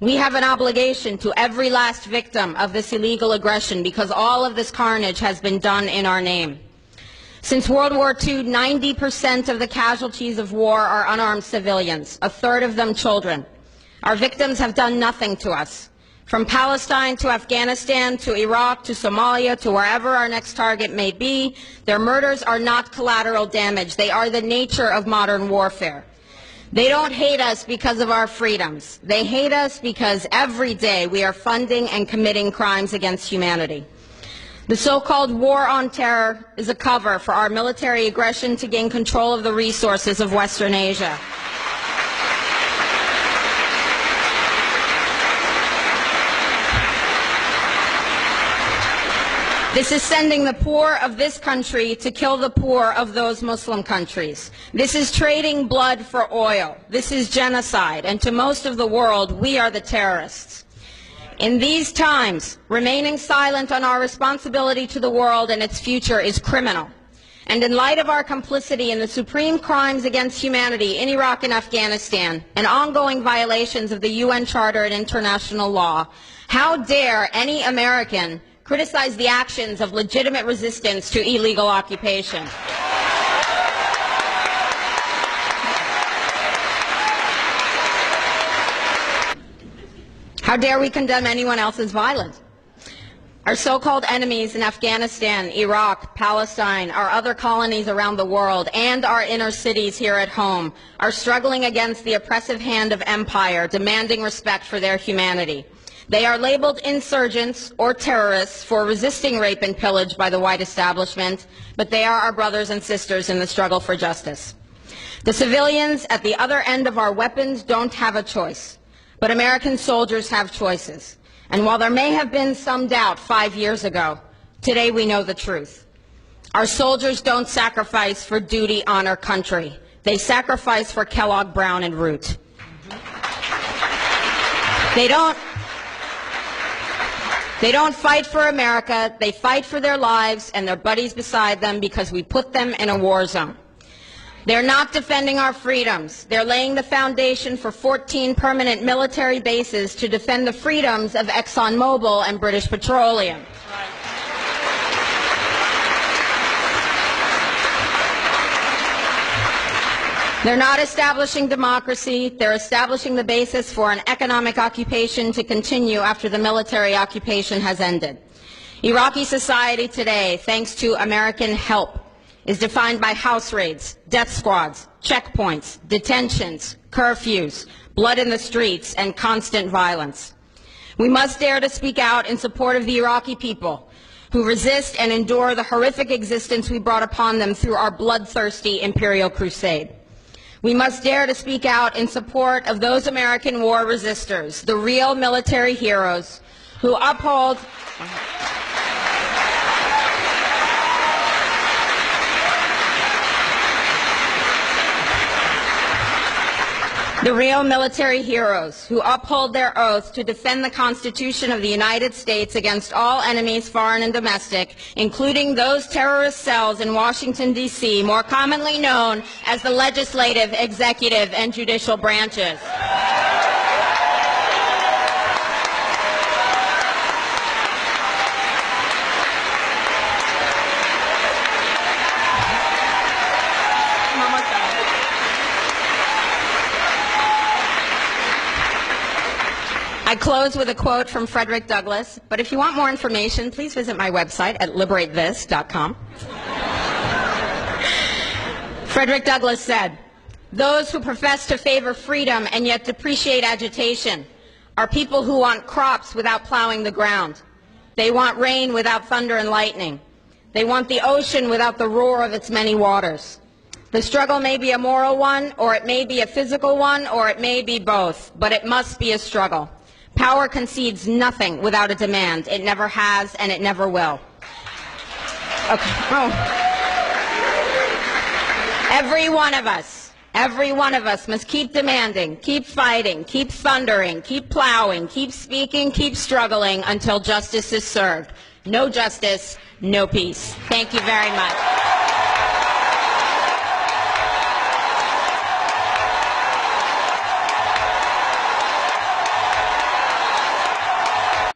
We have an obligation to every last victim of this illegal aggression because all of this carnage has been done in our name. Since World War II, 90% of the casualties of war are unarmed civilians, a third of them children. Our victims have done nothing to us. From Palestine to Afghanistan to Iraq to Somalia to wherever our next target may be, their murders are not collateral damage. They are the nature of modern warfare. They don't hate us because of our freedoms. They hate us because every day we are funding and committing crimes against humanity. The so-called war on terror is a cover for our military aggression to gain control of the resources of Western Asia. This is sending the poor of this country to kill the poor of those Muslim countries. This is trading blood for oil. This is genocide. And to most of the world, we are the terrorists. In these times, remaining silent on our responsibility to the world and its future is criminal. And in light of our complicity in the supreme crimes against humanity in Iraq and Afghanistan and ongoing violations of the UN Charter and international law, how dare any American criticize the actions of legitimate resistance to illegal occupation? How dare we condemn anyone else's violence? Our so-called enemies in Afghanistan, Iraq, Palestine, our other colonies around the world, and our inner cities here at home are struggling against the oppressive hand of empire, demanding respect for their humanity. They are labeled insurgents or terrorists for resisting rape and pillage by the white establishment, but they are our brothers and sisters in the struggle for justice. The civilians at the other end of our weapons don't have a choice, but American soldiers have choices. And while there may have been some doubt 5 years ago, today we know the truth. Our soldiers don't sacrifice for duty, honor, country. They sacrifice for Kellogg, Brown, and Root. They don't fight for America. They fight for their lives and their buddies beside them because we put them in a war zone. They're not defending our freedoms. They're laying the foundation for 14 permanent military bases to defend the freedoms of ExxonMobil and British Petroleum. They're not establishing democracy. They're establishing the basis for an economic occupation to continue after the military occupation has ended. Iraqi society today, thanks to American help, is defined by house raids, death squads, checkpoints, detentions, curfews, blood in the streets, and constant violence. We must dare to speak out in support of the Iraqi people who resist and endure the horrific existence we brought upon them through our bloodthirsty imperial crusade. We must dare to speak out in support of those American war resistors, the real military heroes who uphold their oath to defend the Constitution of the United States against all enemies, foreign and domestic, including those terrorist cells in Washington, D.C., more commonly known as the legislative, executive, and judicial branches. I close with a quote from Frederick Douglass, but if you want more information, please visit my website at liberatethis.com. Frederick Douglass said, "Those who profess to favor freedom and yet depreciate agitation are people who want crops without plowing the ground. They want rain without thunder and lightning. They want the ocean without the roar of its many waters. The struggle may be a moral one, or it may be a physical one, or it may be both, but it must be a struggle. Power concedes nothing without a demand. It never has, and it never will." Okay. Oh. Every one of us must keep demanding, keep fighting, keep thundering, keep plowing, keep speaking, keep struggling until justice is served. No justice, no peace. Thank you very much.